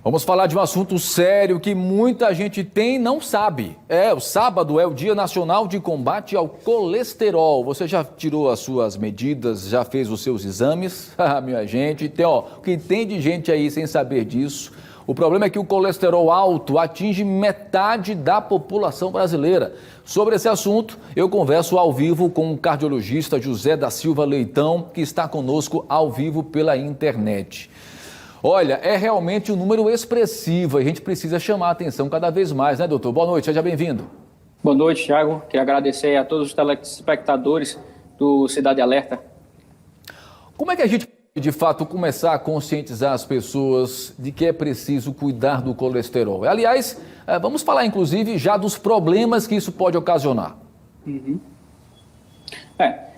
Vamos falar de um assunto sério que muita gente tem e não sabe. O sábado é o Dia Nacional de Combate ao Colesterol. Você já tirou as suas medidas, já fez os seus exames? Minha gente, o que tem de gente aí sem saber disso. O problema é que o colesterol alto atinge metade da população brasileira. Sobre esse assunto, eu converso ao vivo com o cardiologista José da Silva Leitão, que está conosco ao vivo pela internet. Olha, é realmente um número expressivo e a gente precisa chamar a atenção cada vez mais, né, doutor? Boa noite, seja bem-vindo. Boa noite, Thiago. Queria agradecer a todos os telespectadores do Cidade Alerta. Como é que a gente pode, de fato, começar a conscientizar as pessoas de que é preciso cuidar do colesterol? Aliás, vamos falar, inclusive, já dos problemas que isso pode ocasionar.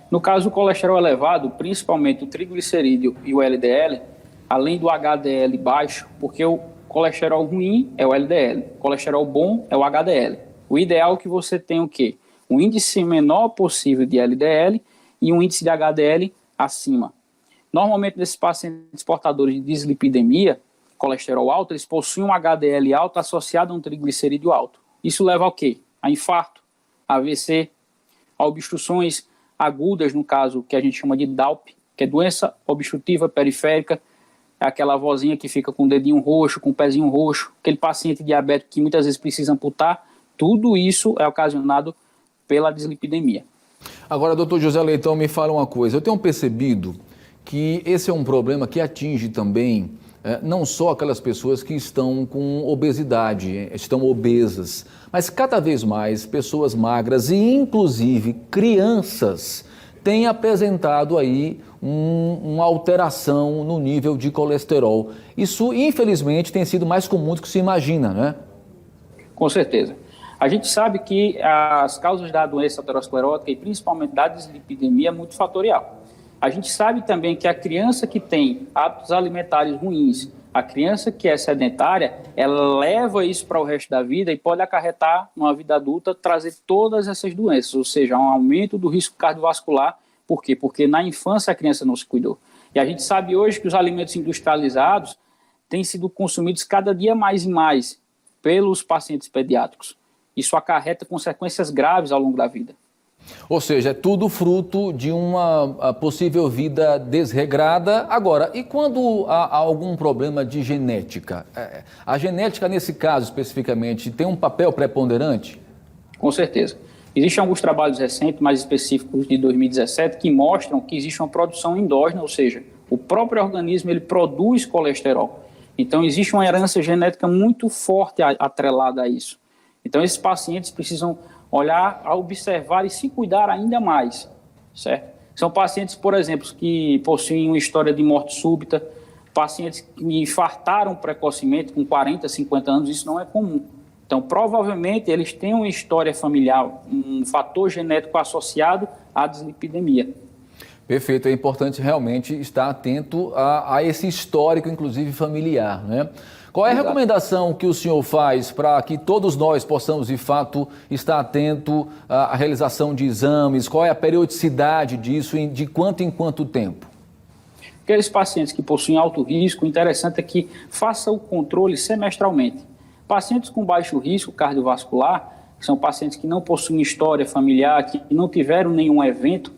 No caso do colesterol elevado, principalmente o triglicerídeo e o LDL, além do HDL baixo, porque o colesterol ruim é o LDL, o colesterol bom é o HDL. O ideal é que você tenha o quê? Um índice menor possível de LDL e um índice de HDL acima. Normalmente, nesses pacientes portadores de dislipidemia, colesterol alto, eles possuem um HDL alto associado a um triglicerídeo alto. Isso leva ao quê? A infarto, a AVC, a obstruções agudas, no caso que a gente chama de DALP, que é doença obstrutiva periférica, é aquela vozinha que fica com o dedinho roxo, com o pezinho roxo, aquele paciente diabético que muitas vezes precisa amputar, tudo isso é ocasionado pela dislipidemia. Agora, doutor José Leitão, me fala uma coisa, eu tenho percebido que esse é um problema que atinge também não só aquelas pessoas que estão com obesidade, estão obesas, mas cada vez mais pessoas magras e inclusive crianças têm apresentado aí uma alteração no nível de colesterol. Isso, infelizmente, tem sido mais comum do que se imagina, né? Com certeza. A gente sabe que as causas da doença aterosclerótica e principalmente da dislipidemia é multifatorial. A gente sabe também que a criança que tem hábitos alimentares ruins, a criança que é sedentária, ela leva isso para o resto da vida e pode acarretar, numa vida adulta, trazer todas essas doenças, ou seja, um aumento do risco cardiovascular. Por quê? Porque na infância a criança não se cuidou. E a gente sabe hoje que os alimentos industrializados têm sido consumidos cada dia mais e mais pelos pacientes pediátricos. Isso acarreta consequências graves ao longo da vida. Ou seja, é tudo fruto de uma possível vida desregrada. Agora, e quando há algum problema de genética? A genética, nesse caso especificamente, tem um papel preponderante? Com certeza. Existem alguns trabalhos recentes, mais específicos de 2017, que mostram que existe uma produção endógena, ou seja, o próprio organismo ele produz colesterol. Então, existe uma herança genética muito forte atrelada a isso. Então, esses pacientes precisam olhar, observar e se cuidar ainda mais, certo? São pacientes, por exemplo, que possuem uma história de morte súbita, pacientes que infartaram precocemente com 40, 50 anos, isso não é comum. Então, provavelmente, eles têm uma história familiar, um fator genético associado à dislipidemia. Perfeito, é importante realmente estar atento a esse histórico, inclusive familiar, né? Qual é a recomendação que o senhor faz para que todos nós possamos, de fato, estar atento à realização de exames? Qual é a periodicidade disso e de quanto em quanto tempo? Aqueles pacientes que possuem alto risco, o interessante é que faça o controle semestralmente. Pacientes com baixo risco cardiovascular, que são pacientes que não possuem história familiar, que não tiveram nenhum evento,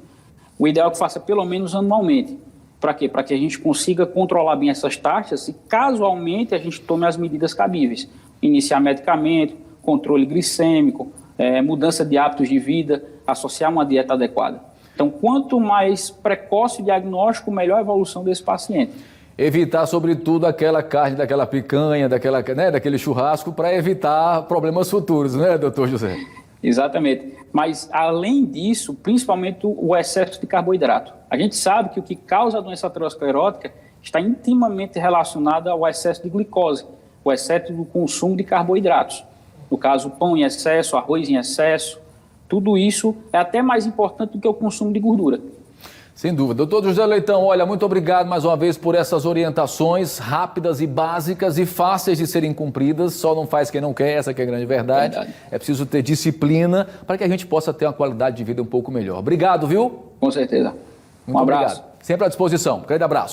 o ideal é que faça pelo menos anualmente. Para quê? Para que a gente consiga controlar bem essas taxas e, casualmente, a gente tome as medidas cabíveis. Iniciar medicamento, controle glicêmico, mudança de hábitos de vida, associar uma dieta adequada. Então, quanto mais precoce o diagnóstico, melhor a evolução desse paciente. Evitar, sobretudo, aquela carne, daquela picanha, daquele churrasco, para evitar problemas futuros, né, doutor José? Exatamente. Mas, além disso, principalmente o excesso de carboidrato. A gente sabe que o que causa a doença aterosclerótica está intimamente relacionado ao excesso de glicose, o excesso do consumo de carboidratos. No caso, pão em excesso, arroz em excesso, tudo isso é até mais importante do que o consumo de gordura. Sem dúvida. Doutor José Leitão, olha, muito obrigado mais uma vez por essas orientações rápidas e básicas e fáceis de serem cumpridas. Só não faz quem não quer, essa que é a grande verdade. É preciso ter disciplina para que a gente possa ter uma qualidade de vida um pouco melhor. Obrigado, viu? Com certeza. Muito obrigado. Sempre à disposição. Grande abraço.